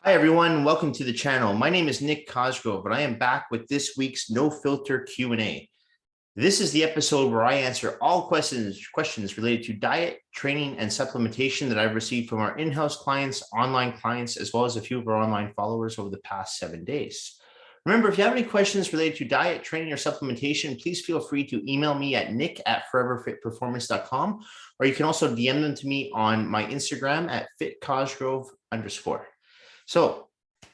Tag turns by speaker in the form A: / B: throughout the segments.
A: Hi, everyone. Welcome to the channel. My name is Nick Cosgrove, and I am back with this week's No Filter Q&A. This is the episode where I answer all questions related to diet, training, and supplementation that I've received from our in-house clients, online clients, as well as a few of our online followers over the past 7 days. Remember, if you have any questions related to diet, training, or supplementation, please feel free to email me at nick@foreverfitperformance.com, or you can also DM them to me on my Instagram at @fitcosgrove_. So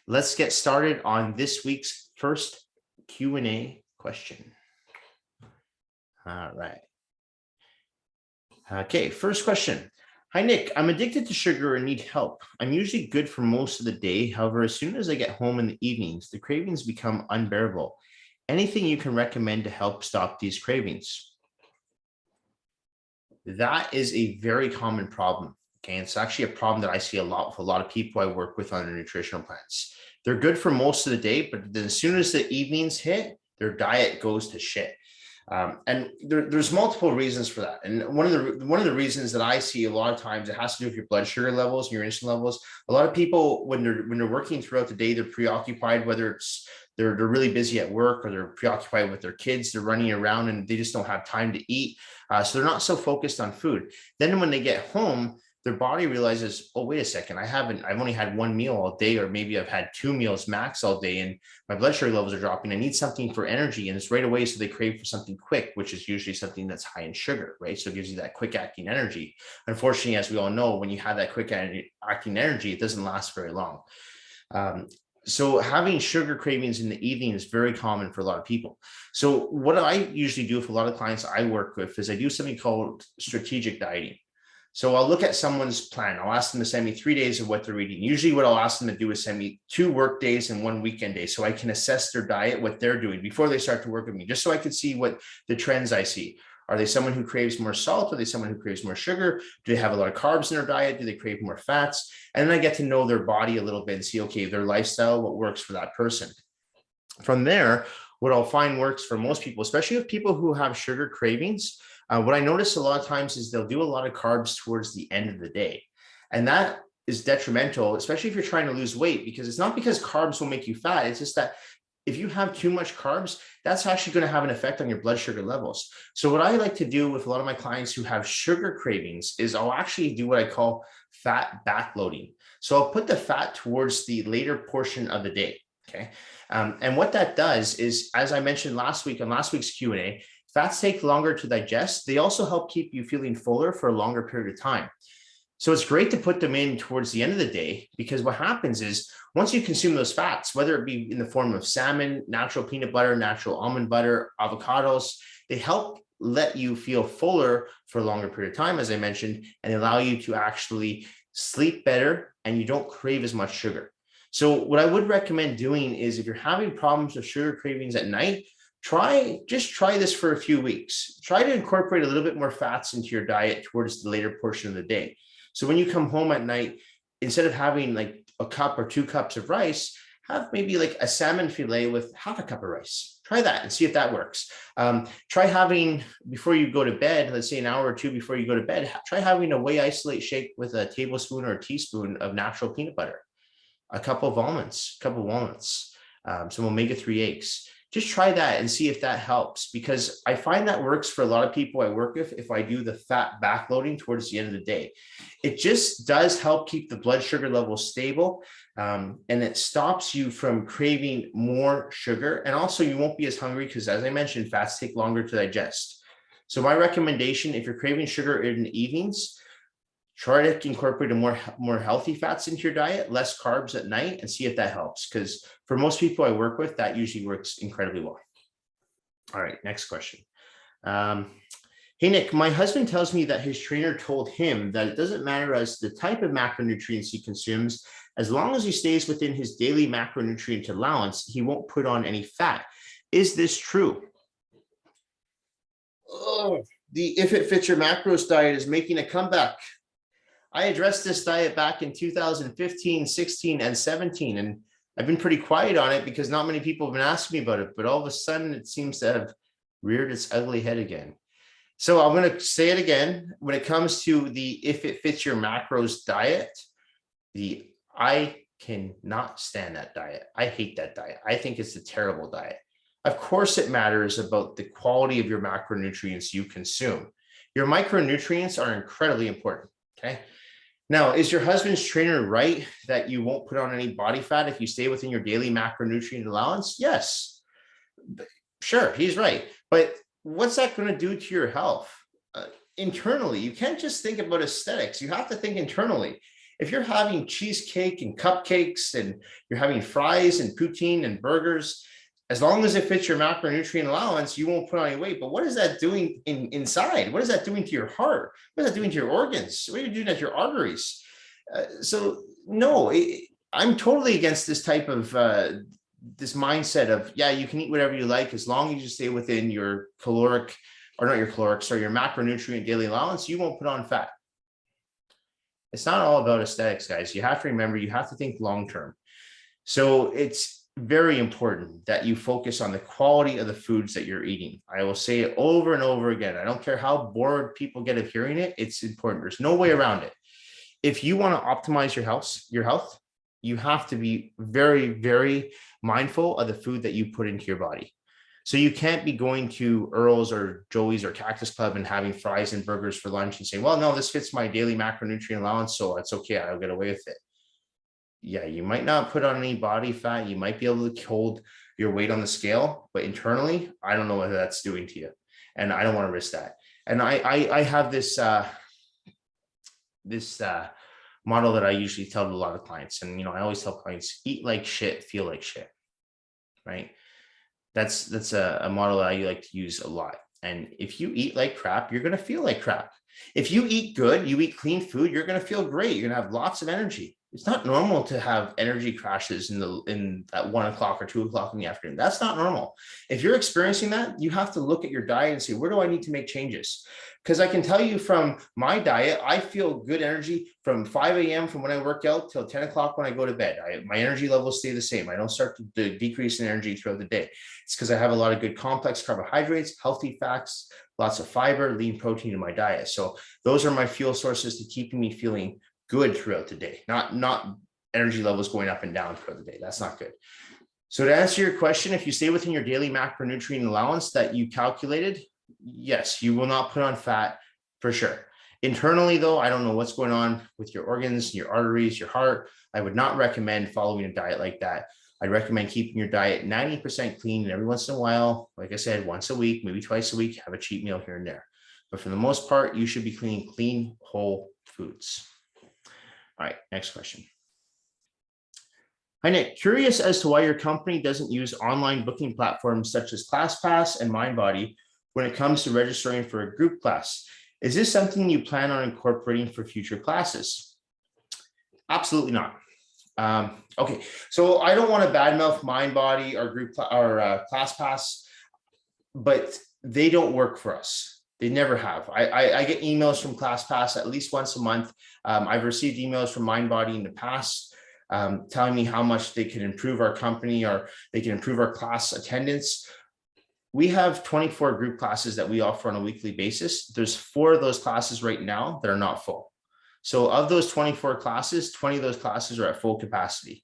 A: let's get started on this week's first Q&A question. All right. Okay, first question. Hi, Nick. I'm addicted to sugar and need help. I'm usually good for most of the day. However, as soon as I get home in the evenings, the cravings become unbearable. Anything you can recommend to help stop these cravings? That is a very common problem. Okay, and it's actually a problem that I see a lot with a lot of people I work with on their nutritional plans. They're good for most of the day, but then as soon as the evenings hit, their diet goes to shit. And there's multiple reasons for that. And one of the reasons that I see a lot of times, it has to do with your blood sugar levels and your insulin levels. A lot of people, when they're working throughout the day, they're preoccupied, whether it's they're really busy at work or they're preoccupied with their kids, they're running around and they just don't have time to eat. So they're not so focused on food. Then when they get home, their body realizes, oh, wait a second, I've only had one meal all day, or maybe I've had 2 meals max all day, and my blood sugar levels are dropping. I need something for energy. And it's right away. So they crave for something quick, which is usually something that's high in sugar, right? So it gives you that quick acting energy. Unfortunately, as we all know, when you have that quick acting energy, it doesn't last very long. So having sugar cravings in the evening is very common for a lot of people. So what I usually do with a lot of clients I work with is I do something called strategic dieting. So I'll look at someone's plan. I'll ask them to send me 3 days of what they're eating. Usually what I'll ask them to do is send me 2 work days and 1 weekend day, so I can assess their diet, what they're doing before they start to work with me, just so I can see what the trends I see. Are they someone who craves more salt? Are they someone who craves more sugar? Do they have a lot of carbs in their diet? Do they crave more fats? And then I get to know their body a little bit and see, okay, their lifestyle, what works for that person. From there, what I'll find works for most people, especially with people who have sugar cravings, what I notice a lot of times is they'll do a lot of carbs towards the end of the day. And that is detrimental, especially if you're trying to lose weight, because it's not because carbs will make you fat. It's just that if you have too much carbs, that's actually going to have an effect on your blood sugar levels. So what I like to do with a lot of my clients who have sugar cravings is I'll actually do what I call fat backloading. So I'll put the fat towards the later portion of the day. Okay. And what that does is, as I mentioned last week on last week's Q&A, fats take longer to digest. They also help keep you feeling fuller for a longer period of time. So it's great to put them in towards the end of the day, because what happens is once you consume those fats, whether it be in the form of salmon, natural peanut butter, natural almond butter, avocados, they help let you feel fuller for a longer period of time, as I mentioned, and allow you to actually sleep better and you don't crave as much sugar. So what I would recommend doing is, if you're having problems with sugar cravings at night, just try this for a few weeks. Try to incorporate a little bit more fats into your diet towards the later portion of the day. So when you come home at night, instead of having like a cup or 2 cups of rice, have maybe like a salmon fillet with half a cup of rice. Try that and see if that works. Try having, before you go to bed, let's say an hour or 2 before you go to bed, try having a whey isolate shake with a tablespoon or a teaspoon of natural peanut butter, a couple of almonds, some omega-3 eggs. Just try that and see if that helps, because I find that works for a lot of people I work with if I do the fat backloading towards the end of the day. It just does help keep the blood sugar levels stable, and it stops you from craving more sugar. And also you won't be as hungry because, as I mentioned, fats take longer to digest. So my recommendation, if you're craving sugar in the evenings, try to incorporate a more healthy fats into your diet, less carbs at night, and see if that helps. Because for most people I work with, that usually works incredibly well. All right, next question. Hey, Nick, my husband tells me that his trainer told him that it doesn't matter as the type of macronutrients he consumes, as long as he stays within his daily macronutrient allowance, he won't put on any fat. Is this true? Oh, the If It Fits Your Macros diet is making a comeback. I addressed this diet back in 2015, 16, and 17, and I've been pretty quiet on it because not many people have been asking me about it, but all of a sudden it seems to have reared its ugly head again. So I'm going to say it again. When it comes to the If It Fits Your Macros diet, the cannot stand that diet. I hate that diet. I think it's a terrible diet. Of course, it matters about the quality of your macronutrients you consume. Your micronutrients are incredibly important. Okay. Now, is your husband's trainer right that you won't put on any body fat if you stay within your daily macronutrient allowance? Yes. Sure, he's right. But what's that going to do to your health? Internally, you can't just think about aesthetics. You have to think internally. If you're having cheesecake and cupcakes and you're having fries and poutine and burgers, as long as it fits your macronutrient allowance, you won't put on any weight. But what is that doing inside? What is that doing to your heart? What is that doing to your organs? What are you doing to your arteries? No, I'm totally against this type of this mindset of, yeah, you can eat whatever you like as long as you stay within your caloric, or not your caloric, sorry, your macronutrient daily allowance, you won't put on fat. It's not all about aesthetics, guys. You have to remember, you have to think long-term. So it's very important that you focus on the quality of the foods that you're eating. I will say it over and over again. I don't care how bored people get of hearing it. It's important. There's no way around it. If you want to optimize your health, you have to be very, very mindful of the food that you put into your body. So you can't be going to Earl's or Joey's or Cactus Club and having fries and burgers for lunch and saying, well, no, this fits my daily macronutrient allowance, so it's okay, I'll get away with it. Yeah, you might not put on any body fat. You might be able to hold your weight on the scale, but internally, I don't know what that's doing to you. And I don't want to risk that. And I have this model that I usually tell to a lot of clients. And, I always tell clients, eat like shit, feel like shit, right? That's a model that I like to use a lot. And if you eat like crap, you're going to feel like crap. If you eat good, you eat clean food, you're going to feel great. You're going to have lots of energy. It's not normal to have energy crashes in at 1 o'clock or 2 o'clock in the afternoon. That's not normal. If you're experiencing that, you have to look at your diet and say, where do I need to make changes? Because I can tell you from my diet, I feel good energy from 5 a.m. from when I work out till 10 o'clock when I go to bed. My energy levels stay the same. I don't start to decrease in energy throughout the day. It's because I have a lot of good complex carbohydrates, healthy fats, lots of fiber, lean protein in my diet. So those are my fuel sources to keeping me feeling good throughout the day, not energy levels going up and down throughout the day. That's not good. So to answer your question, if you stay within your daily macronutrient allowance that you calculated, yes, you will not put on fat for sure. Internally, though, I don't know what's going on with your organs, your arteries, your heart. I would not recommend following a diet like that. I'd recommend keeping your diet 90% clean, and every once in a while, like I said, once a week, maybe twice a week, have a cheat meal here and there. But for the most part, you should be cleaning clean, whole foods. All right, next question. Hi, Nick. Curious as to why your company doesn't use online booking platforms such as ClassPass and Mindbody when it comes to registering for a group class. Is this something you plan on incorporating for future classes? Absolutely not. Okay, so I don't want to badmouth Mindbody or ClassPass, but they don't work for us. They never have. I get emails from ClassPass at least once a month. I've received emails from Mindbody in the past telling me how much they can improve our company or they can improve our class attendance. We have 24 group classes that we offer on a weekly basis. There's 4 of those classes right now that are not full. So of those 24 classes, 20 of those classes are at full capacity.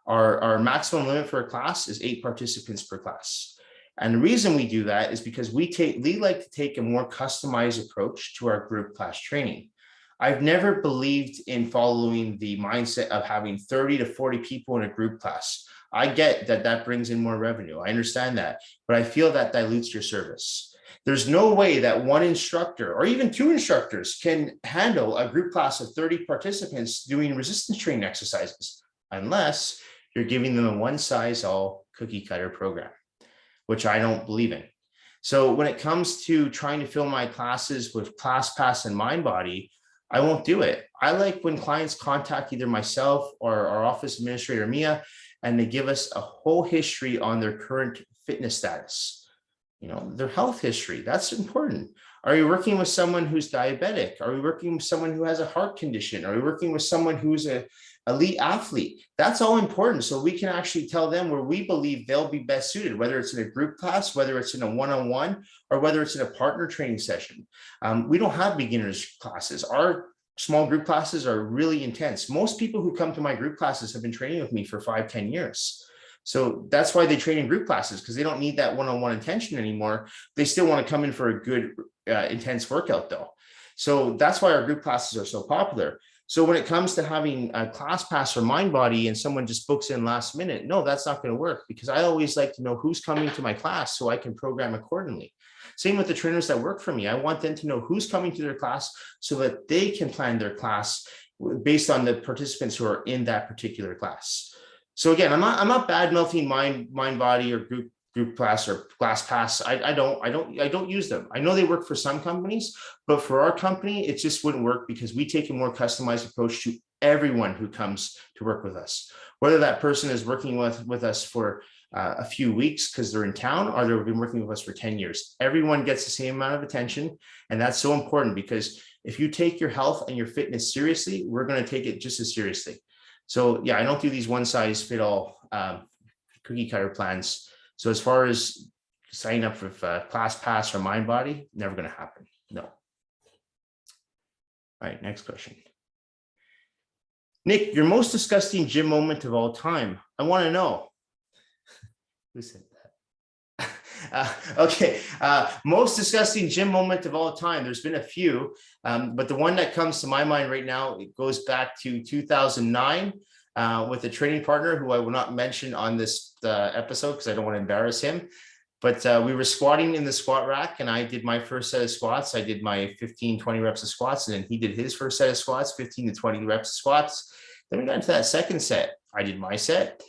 A: Our maximum limit for a class is 8 participants per class. And the reason we do that is because we like to take a more customized approach to our group class training. I've never believed in following the mindset of having 30 to 40 people in a group class. I get that brings in more revenue. I understand that, but I feel that dilutes your service. There's no way that one instructor or even 2 instructors can handle a group class of 30 participants doing resistance training exercises unless you're giving them a one-size-all cookie-cutter program, which I don't believe in. So when it comes to trying to fill my classes with ClassPass and Mindbody, I won't do it. I like when clients contact either myself or our office administrator, Mia, and they give us a whole history on their current fitness status, their health history. That's important. Are you working with someone who's diabetic? Are we working with someone who has a heart condition? Are we working with someone who's an elite athlete? That's all important. So we can actually tell them where we believe they'll be best suited, whether it's in a group class, whether it's in a one-on-one, or whether it's in a partner training session. We don't have beginners classes. Our small group classes are really intense. Most people who come to my group classes have been training with me for 5-10 years. So that's why they train in group classes, because they don't need that one-on-one attention anymore. They still want to come in for a good, intense workout though. So that's why our group classes are so popular. So when it comes to having a ClassPass or Mindbody and someone just books in last minute, no, that's not going to work, because I always like to know who's coming to my class so I can program accordingly. Same with the trainers that work for me. I want them to know who's coming to their class so that they can plan their class based on the participants who are in that particular class. So again, I'm not bad mouthing Mindbody or group class or ClassPass. I don't use them. I know they work for some companies, but for our company, it just wouldn't work, because we take a more customized approach to everyone who comes to work with us, whether that person is working with us for a few weeks because they're in town, or they've been working with us for 10 years. Everyone gets the same amount of attention. And that's so important, because if you take your health and your fitness seriously, we're going to take it just as seriously. So yeah, I don't do these one size fit all cookie cutter plans. So as far as signing up for ClassPass or Mindbody, never going to happen. No. All right, next question. Nick, your most disgusting gym moment of all time. I want to know. Who said that? Okay, most disgusting gym moment of all time. There's been a few, but the one that comes to my mind right now, it goes back to 2009 with a training partner who I will not mention on this episode because I don't want to embarrass him. But we were squatting in the squat rack, and I did my first set of squats. I did my 15, 20 reps of squats, and then he did his first set of squats, 15 to 20 reps of squats. Then we got into that second set. I did my set.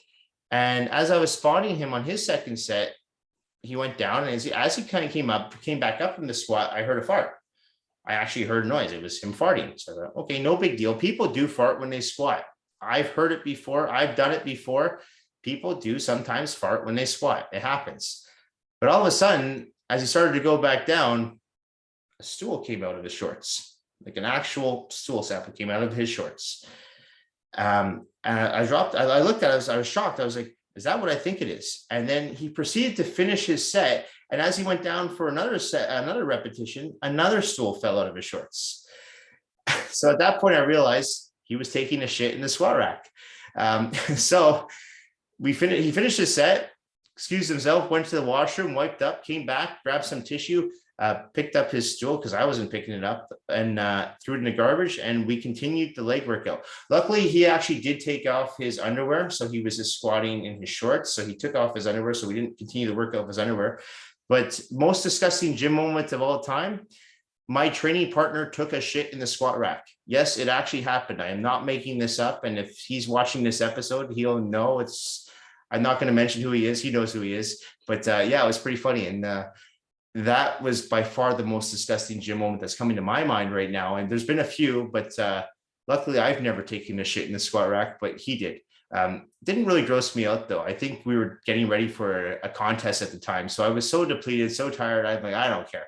A: And as I was spotting him on his second set, he went down, and as he kind of came back up from the squat, I heard a fart. I actually heard a noise. It was him farting. So I thought, okay, no big deal. People do fart when they squat. I've heard it before. I've done it before. People do sometimes fart when they squat. It happens. But all of a sudden, as he started to go back down, a stool came out of his shorts, like an actual stool sample came out of his shorts. And I looked at it, I was shocked. I was like, is that what I think it is? And then he proceeded to finish his set. And as he went down for another repetition, another stool fell out of his shorts. So at that point, I realized he was taking a shit in the squat rack. So he finished his set, excused himself, went to the washroom, wiped up, came back, grabbed some tissue, picked up his stool because I wasn't picking it up, and threw it in the garbage, and we continued the leg workout. Luckily, he actually did take off his underwear, so he was just squatting in his shorts, so he took off his underwear, so we didn't continue the workout with his underwear. But most disgusting gym moment of all time, my training partner took a shit in the squat rack. Yes, it actually happened. I am not making this up, and if he's watching this episode, he'll know I'm not going to mention who he is. He knows who he is. But yeah, it was pretty funny. And that was by far the most disgusting gym moment that's coming to my mind right now. And there's been a few, but luckily I've never taken a shit in the squat rack, but he did. Didn't really gross me out though. I think we were getting ready for a contest at the time. So I was so depleted, so tired. I'm like, I don't care.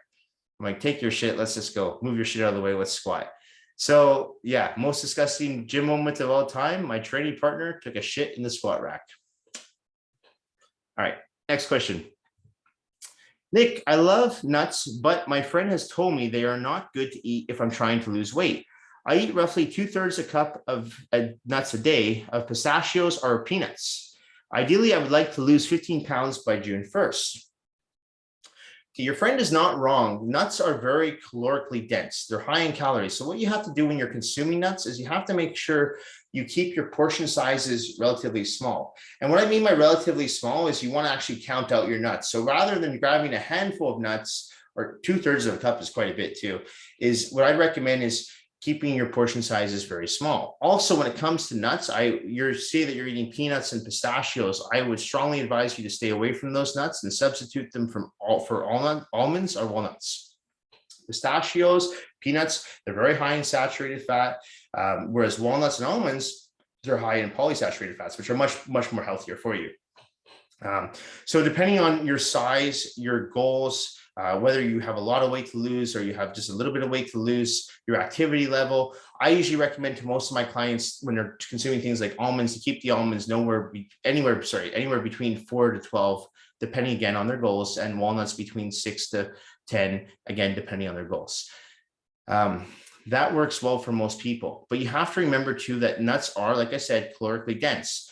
A: I'm like, take your shit. Let's just go. Move your shit out of the way. Let's squat. So yeah, most disgusting gym moment of all time. My training partner took a shit in the squat rack. All right, next question. Nick, I love nuts, but my friend has told me they are not good to eat if I'm trying to lose weight. I eat roughly 2/3 a cup of nuts a day of pistachios or peanuts. Ideally, I would like to lose 15 pounds by June 1st. Okay, your friend is not wrong. Nuts are very calorically dense. They're high in calories. So what you have to do when you're consuming nuts is you have to make sure you keep your portion sizes relatively small. And what I mean by relatively small is you want to actually count out your nuts. So rather than grabbing a handful of nuts, or 2/3 of a cup is quite a bit too, is what I'd recommend is keeping your portion sizes very small. Also, when it comes to nuts, you say that you're eating peanuts and pistachios, I would strongly advise you to stay away from those nuts and substitute them for almonds or walnuts. Pistachios, peanuts, they're very high in saturated fat, whereas walnuts and almonds, they're high in polysaturated fats, which are much more healthier for you. So depending on your size, your goals, whether you have a lot of weight to lose or you have just a little bit of weight to lose, your activity level, I usually recommend to most of my clients when they're consuming things like almonds to keep the almonds anywhere between 4 to 12, depending again on their goals, and walnuts between 6 to 10, again, depending on their goals. That works well for most people, but you have to remember too that nuts are, like I said, calorically dense.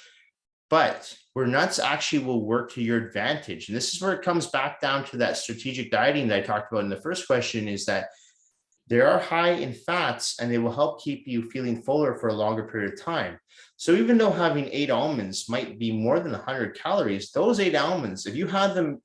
A: But where nuts actually will work to your advantage, and this is where it comes back down to that strategic dieting that I talked about in the first question, is that they are high in fats and they will help keep you feeling fuller for a longer period of time. So even though having 8 almonds might be more than 100 calories, those 8 almonds, if you have them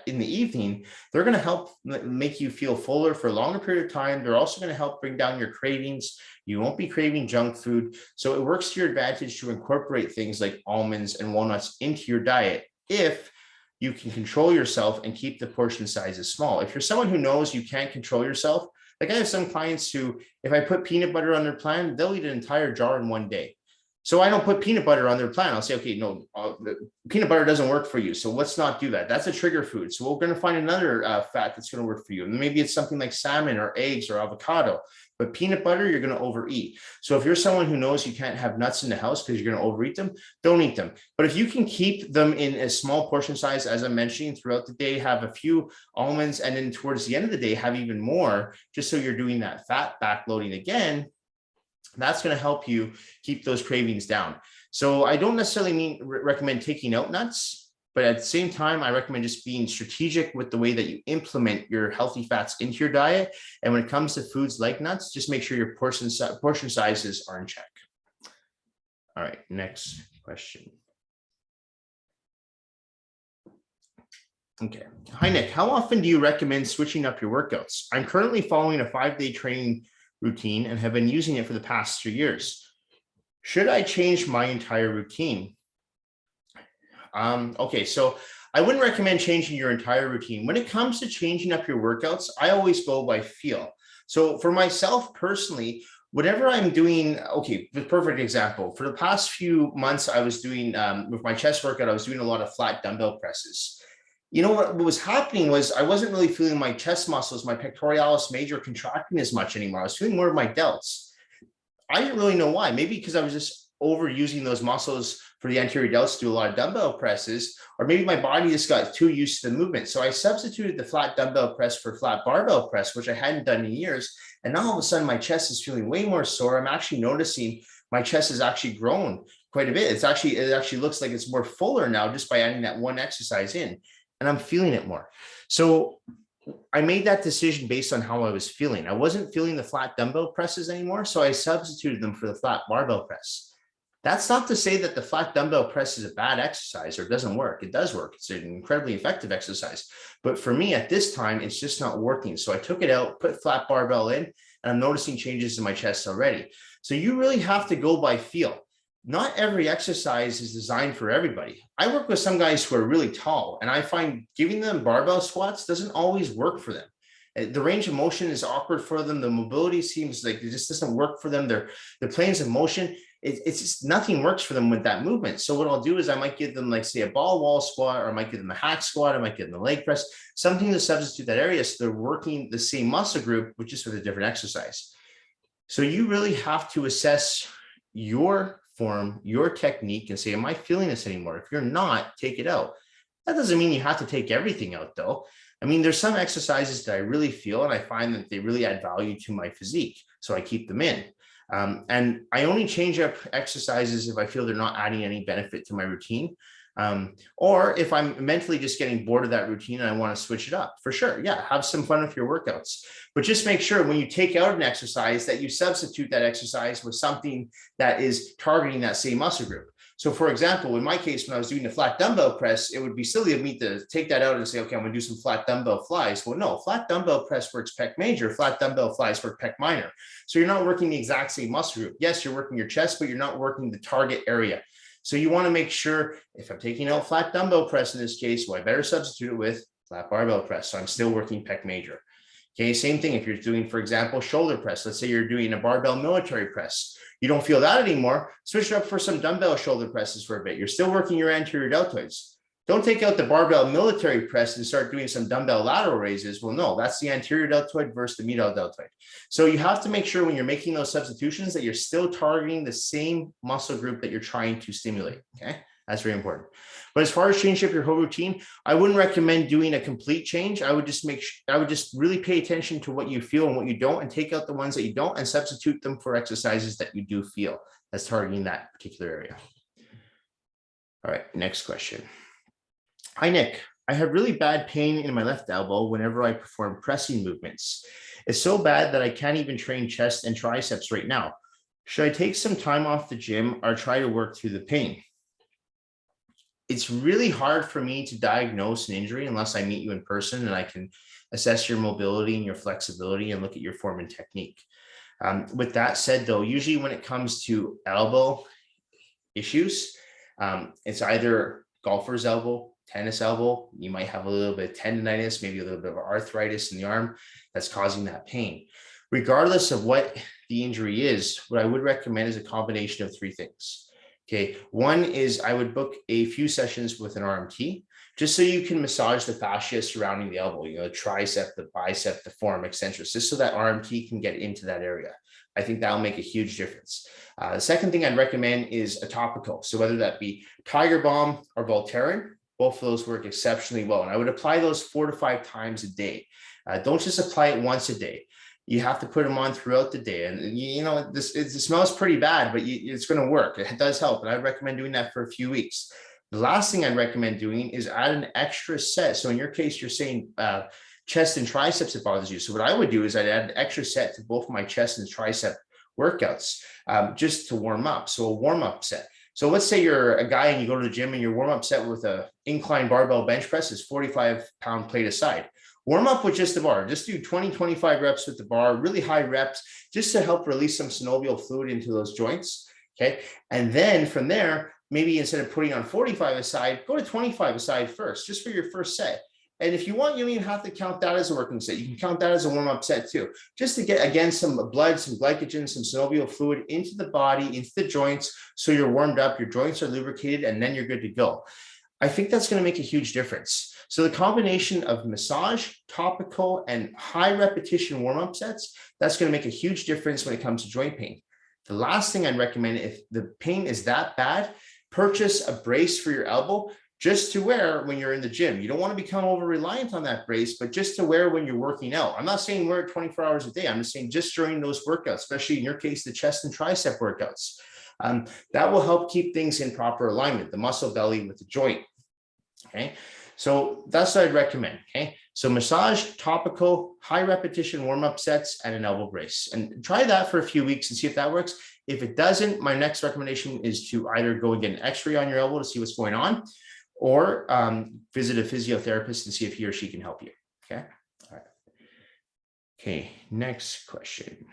A: in the evening, they're going to help make you feel fuller for a longer period of time. They're also going to help bring down your cravings. You won't be craving junk food. So it works to your advantage to incorporate things like almonds and walnuts into your diet if you can control yourself and keep the portion sizes small. If you're someone who knows you can't control yourself, like I have some clients who, if I put peanut butter on their plan, they'll eat an entire jar in one day. So I don't put peanut butter on their plan. I'll say, okay, no, peanut butter doesn't work for you. So let's not do that. That's a trigger food. So we're going to find another fat that's going to work for you. And maybe it's something like salmon or eggs or avocado, but peanut butter, you're going to overeat. So if you're someone who knows you can't have nuts in the house because you're going to overeat them, don't eat them. But if you can keep them in a small portion size, as I'm mentioning throughout the day, have a few almonds, and then towards the end of the day, have even more, just so you're doing that fat backloading again, that's going to help you keep those cravings down. So I don't necessarily recommend taking out nuts, but at the same time, I recommend just being strategic with the way that you implement your healthy fats into your diet. And when it comes to foods like nuts, just make sure your portion sizes are in check. All right, next question. Okay. Hi, Nick. How often do you recommend switching up your workouts? I'm currently following a 5-day training routine and have been using it for the past 3 years. Should I change my entire routine? Okay, so I wouldn't recommend changing your entire routine. When it comes to changing up your workouts, I always go by feel. So for myself personally, whatever I'm doing, okay, the perfect example, for the past few months, I was doing, with my chest workout, I was doing a lot of flat dumbbell presses. You know what was happening was I wasn't really feeling my chest muscles, my pectoralis major contracting as much anymore. I was feeling more of my delts. I didn't really know why. Maybe because I was just overusing those muscles for the anterior delts to do a lot of dumbbell presses, or maybe my body just got too used to the movement. So I substituted the flat dumbbell press for flat barbell press, which I hadn't done in years. And now all of a sudden my chest is feeling way more sore. I'm actually noticing my chest has actually grown quite a bit. It actually looks like it's more fuller now just by adding that one exercise in. And I'm feeling it more. So I made that decision based on how I was feeling. I wasn't feeling the flat dumbbell presses anymore, so I substituted them for the flat barbell press. That's not to say that the flat dumbbell press is a bad exercise or doesn't work. It does work. It's an incredibly effective exercise. But for me at this time, it's just not working. So I took it out, put flat barbell in, and I'm noticing changes in my chest already. So you really have to go by feel. Not every exercise is designed for everybody. I work with some guys who are really tall, and I find giving them barbell squats doesn't always work for them. The range of motion is awkward for them. The mobility seems like it just doesn't work for them. Their planes of motion, it's just nothing works for them with that movement. So what I'll do is I might give them, like, say, a ball wall squat, or I might give them a hack squat, I might give them a leg press, something to substitute that area so they're working the same muscle group, but just with a different exercise. So you really have to assess your form, your technique, and say, am I feeling this anymore? If you're not, take it out. That doesn't mean you have to take everything out, though. I mean, there's some exercises that I really feel, and I find that they really add value to my physique, so I keep them in. And I only change up exercises if I feel they're not adding any benefit to my routine. Or if I'm mentally just getting bored of that routine and I want to switch it up. For sure, yeah, have some fun with your workouts, but just make sure when you take out an exercise that you substitute that exercise with something that is targeting that same muscle group. So for example, in my case, when I was doing the flat dumbbell press, it would be silly of me to take that out and say, okay, I'm going to do some flat dumbbell flies. Well, no, flat dumbbell press works pec major, flat dumbbell flies work pec minor. So you're not working the exact same muscle group. Yes, you're working your chest, but you're not working the target area. So you want to make sure, if I'm taking out flat dumbbell press in this case, well, I better substitute it with flat barbell press. So I'm still working pec major. Okay, same thing if you're doing, for example, shoulder press. Let's say you're doing a barbell military press. You don't feel that anymore. Switch it up for some dumbbell shoulder presses for a bit. You're still working your anterior deltoids. Don't take out the barbell military press and start doing some dumbbell lateral raises. Well, no, that's the anterior deltoid versus the medial deltoid. So you have to make sure when you're making those substitutions that you're still targeting the same muscle group that you're trying to stimulate, okay? That's very important. But as far as changing up your whole routine, I wouldn't recommend doing a complete change. I would just really pay attention to what you feel and what you don't, and take out the ones that you don't and substitute them for exercises that you do feel that's targeting that particular area. All right, next question. Hi, Nick. I have really bad pain in my left elbow whenever I perform pressing movements. It's so bad that I can't even train chest and triceps right now. Should I take some time off the gym or try to work through the pain? It's really hard for me to diagnose an injury unless I meet you in person and I can assess your mobility and your flexibility and look at your form and technique. With that said, though, usually when it comes to elbow issues, it's either golfer's elbow, tennis elbow. You might have a little bit of tendonitis, maybe a little bit of arthritis in the arm that's causing that pain. Regardless of what the injury is, what I would recommend is a combination of three things. Okay, one is I would book a few sessions with an RMT, just so you can massage the fascia surrounding the elbow, the tricep, the bicep, the forearm eccentrics, just so that RMT can get into that area. I think that'll make a huge difference. The second thing I'd recommend is a topical. So whether that be Tiger Balm or Voltaren, both of those work exceptionally well. And I would apply those 4 to 5 times a day. Don't just apply it once a day. You have to put them on throughout the day. And it smells pretty bad, but it's going to work. It does help. And I'd recommend doing that for a few weeks. The last thing I'd recommend doing is add an extra set. So in your case, you're saying chest and triceps that bothers you. So what I would do is I'd add an extra set to both my chest and tricep workouts just to warm up. So a warm up set. So let's say you're a guy and you go to the gym and your warm up set with a incline barbell bench press is 45-pound plate aside. Warm up with just the bar. Just do 20, 25 reps with the bar, really high reps, just to help release some synovial fluid into those joints. Okay. And then from there, maybe instead of putting on 45 aside, go to 25 aside first, just for your first set. And if you want, you don't even have to count that as a working set. You can count that as a warm-up set too, just to get, again, some blood, some glycogen, some synovial fluid into the body, into the joints, so you're warmed up, your joints are lubricated, and then you're good to go. I think that's going to make a huge difference. So the combination of massage, topical, and high repetition warm-up sets, that's going to make a huge difference when it comes to joint pain. The last thing I'd recommend, if the pain is that bad, purchase a brace for your elbow, just to wear when you're in the gym. You don't want to become over reliant on that brace, but just to wear when you're working out. I'm not saying wear it 24 hours a day. I'm just saying just during those workouts, especially in your case, the chest and tricep workouts. That will help keep things in proper alignment, the muscle belly with the joint. Okay, so that's what I'd recommend. Okay, so massage, topical, high repetition warm-up sets, and an elbow brace. And try that for a few weeks and see if that works. If it doesn't, my next recommendation is to either go and get an x-ray on your elbow to see what's going on, or visit a physiotherapist and see if he or she can help you. Okay. All right. Okay. Next question.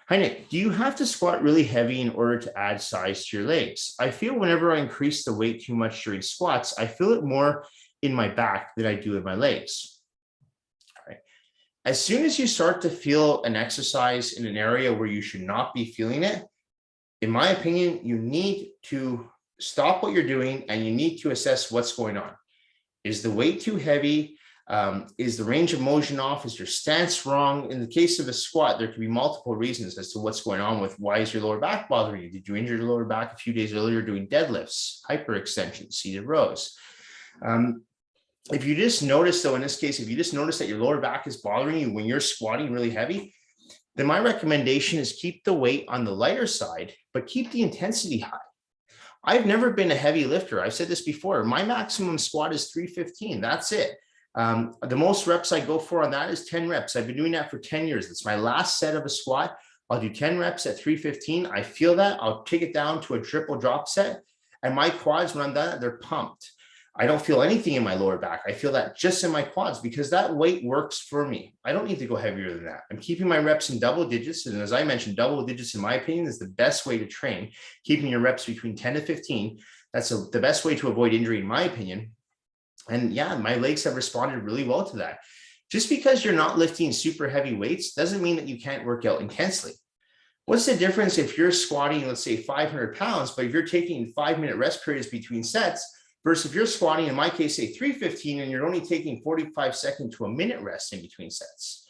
A: Hi, Nick. Do you have to squat really heavy in order to add size to your legs? I feel whenever I increase the weight too much during squats, I feel it more in my back than I do in my legs. All right. As soon as you start to feel an exercise in an area where you should not be feeling it, in my opinion, you need to stop what you're doing and you need to assess what's going on. Is the weight too heavy? Is the range of motion off? Is your stance wrong? In the case of a squat, there could be multiple reasons as to what's going on with why is your lower back bothering you? Did you injure your lower back a few days earlier doing deadlifts, hyperextension, seated rows? If you just notice, though, in this case, if you just notice that your lower back is bothering you when you're squatting really heavy, then my recommendation is keep the weight on the lighter side, but keep the intensity high. I've never been a heavy lifter. I've said this before. My maximum squat is 315. That's it. The most reps I go for on that is 10 reps. I've been doing that for 10 years. It's my last set of a squat. I'll do 10 reps at 315. I feel that. I'll take it down to a triple drop set. And my quads, when I'm done, they're pumped. I don't feel anything in my lower back. I feel that just in my quads because that weight works for me. I don't need to go heavier than that. I'm keeping my reps in double digits. And as I mentioned, double digits, in my opinion, is the best way to train. Keeping your reps between 10 to 15. That's the best way to avoid injury, in my opinion. And yeah, my legs have responded really well to that. Just because you're not lifting super heavy weights doesn't mean that you can't work out intensely. What's the difference if you're squatting, let's say 500 pounds, but if you're taking 5-minute rest periods between sets, versus if you're squatting, in my case, say 315, and you're only taking 45 seconds to a minute rest in between sets?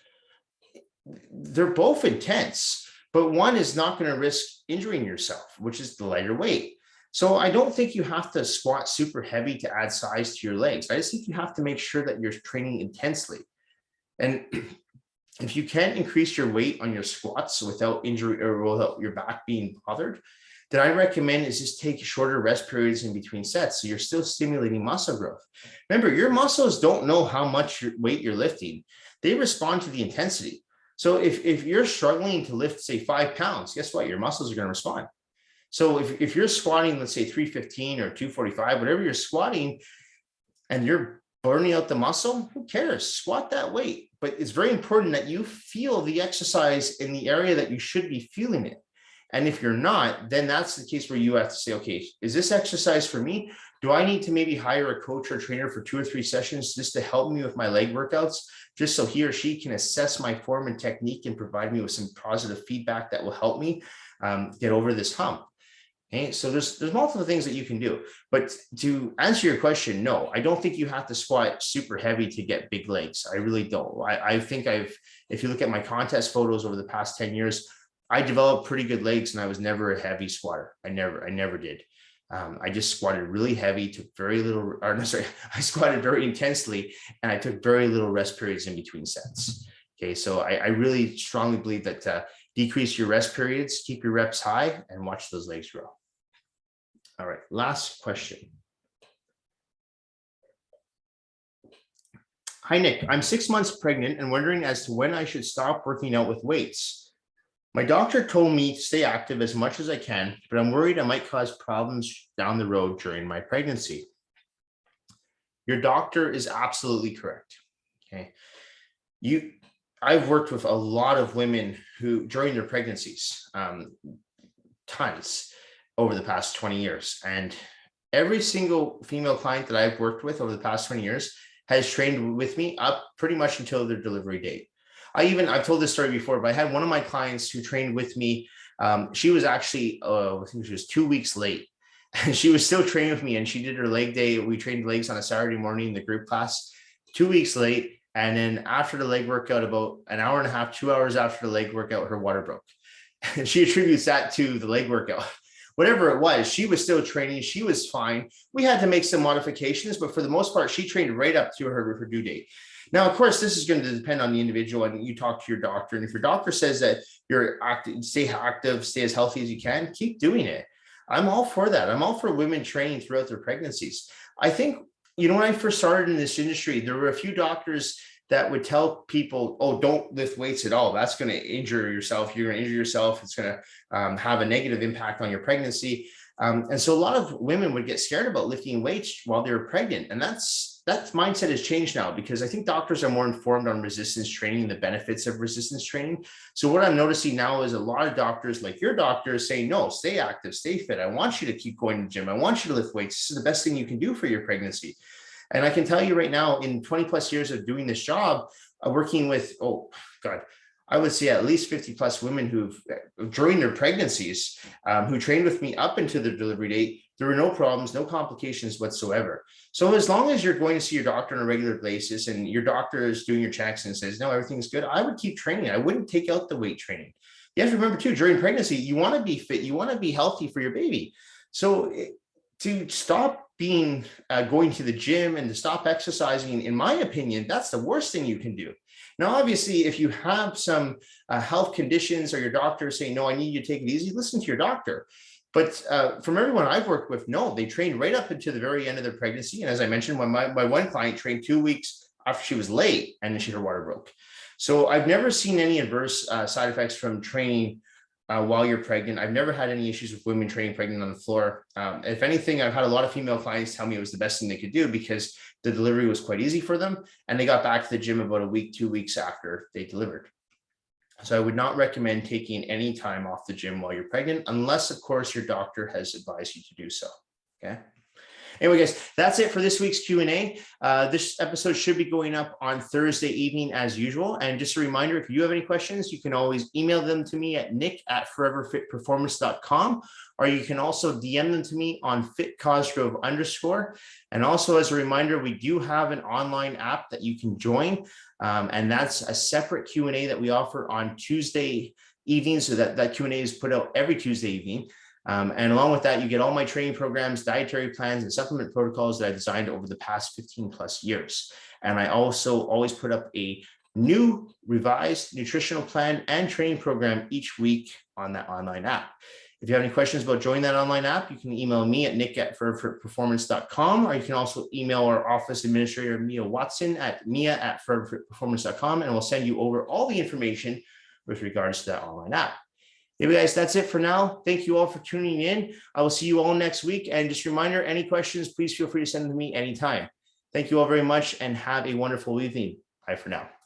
A: They're both intense, but one is not going to risk injuring yourself, which is the lighter weight. So I don't think you have to squat super heavy to add size to your legs. I just think you have to make sure that you're training intensely. And if you can't increase your weight on your squats without injury or without your back being bothered, then I recommend is just take shorter rest periods in between sets. So you're still stimulating muscle growth. Remember, your muscles don't know how much weight you're lifting. They respond to the intensity. So if you're struggling to lift, say 5 pounds, guess what? Your muscles are going to respond. So if you're squatting, let's say 315 or 245, whatever you're squatting, and you're burning out the muscle, who cares? Squat that weight. But it's very important that you feel the exercise in the area that you should be feeling it. And if you're not, then that's the case where you have to say, okay, is this exercise for me? Do I need to maybe hire a coach or trainer for 2 or 3 sessions just to help me with my leg workouts, just so he or she can assess my form and technique and provide me with some positive feedback that will help me get over this hump? Okay, so there's multiple things that you can do, but to answer your question, no, I don't think you have to squat super heavy to get big legs. I really don't. I think if you look at my contest photos over the past 10 years, I developed pretty good legs and I was never a heavy squatter. I never did. I just squatted really heavy, took very little, or no, sorry, I squatted very intensely and I took very little rest periods in between sets. Okay, so I really strongly believe that decrease your rest periods, keep your reps high, and watch those legs grow. All right, last question. Hi, Nick. I'm 6 months pregnant and wondering as to when I should stop working out with weights. My doctor told me to stay active as much as I can, but I'm worried I might cause problems down the road during my pregnancy. Your doctor is absolutely correct. Okay. I've worked with a lot of women who, during their pregnancies, tons over the past 20 years. And every single female client that I've worked with over the past 20 years has trained with me up pretty much until their delivery date. I've told this story before, but I had one of my clients who trained with me. She was actually, I think she was 2 weeks late. And she was still training with me, and she did her leg day. We trained legs on a Saturday morning in the group class, 2 weeks late. And then after the leg workout, about an hour and a half, 2 hours after the leg workout, her water broke. And she attributes that to the leg workout. Whatever it was, she was still training. She was fine. We had to make some modifications, but for the most part, she trained right up to her due date. Now, of course, this is going to depend on the individual, and you talk to your doctor. And if your doctor says that you're active, stay as healthy as you can, keep doing it. I'm all for that. I'm all for women training throughout their pregnancies. I think, when I first started in this industry, there were a few doctors that would tell people, oh, don't lift weights at all. That's going to injure yourself. You're going to injure yourself. It's going to have a negative impact on your pregnancy. And so a lot of women would get scared about lifting weights while they were pregnant. And that mindset has changed now, because I think doctors are more informed on resistance training, the benefits of resistance training. So what I'm noticing now is a lot of doctors, like your doctor, is saying, no, stay active, stay fit. I want you to keep going to the gym. I want you to lift weights. This is the best thing you can do for your pregnancy. And I can tell you right now, in 20 plus years of doing this job, working with, I would say at least 50 plus women who've, during their pregnancies, who trained with me up into their delivery date, there were no problems, no complications whatsoever. So as long as you're going to see your doctor on a regular basis and your doctor is doing your checks and says, no, everything's good, I would keep training. I wouldn't take out the weight training. You have to remember too, during pregnancy, you want to be fit, you want to be healthy for your baby. So to stop going to the gym and to stop exercising, in my opinion, that's the worst thing you can do. Now, obviously, if you have some health conditions or your doctor is saying, no, I need you to take it easy, listen to your doctor. But from everyone I've worked with, no, they trained right up until the very end of their pregnancy. And as I mentioned, when my one client trained 2 weeks after she was late and then her water broke. So I've never seen any adverse side effects from training while you're pregnant. I've never had any issues with women training pregnant on the floor. If anything, I've had a lot of female clients tell me it was the best thing they could do because the delivery was quite easy for them. And they got back to the gym about a week, 2 weeks after they delivered. So I would not recommend taking any time off the gym while you're pregnant, unless, of course, your doctor has advised you to do so. Okay. Anyway, guys, that's it for this week's Q&A. This episode should be going up on Thursday evening as usual. And just a reminder, if you have any questions, you can always email them to me at nick@foreverfitperformance.com, or you can also DM them to me on fitcosgrove_. And also as a reminder, we do have an online app that you can join. And that's a separate Q&A that we offer on Tuesday evenings. So that Q&A is put out every Tuesday evening. And along with that, you get all my training programs, dietary plans, and supplement protocols that I designed over the past 15 plus years. And I also always put up a new revised nutritional plan and training program each week on that online app. If you have any questions about joining that online app, you can email me at nick@foreverfitperformance.com, or you can also email our office administrator, Mia Watson, at mia@foreverfitperformance.com, and we'll send you over all the information with regards to that online app. Hey guys, that's it for now. Thank you all for tuning in. I will see you all next week. And just a reminder, any questions, please feel free to send them to me anytime. Thank you all very much and have a wonderful evening. Bye for now.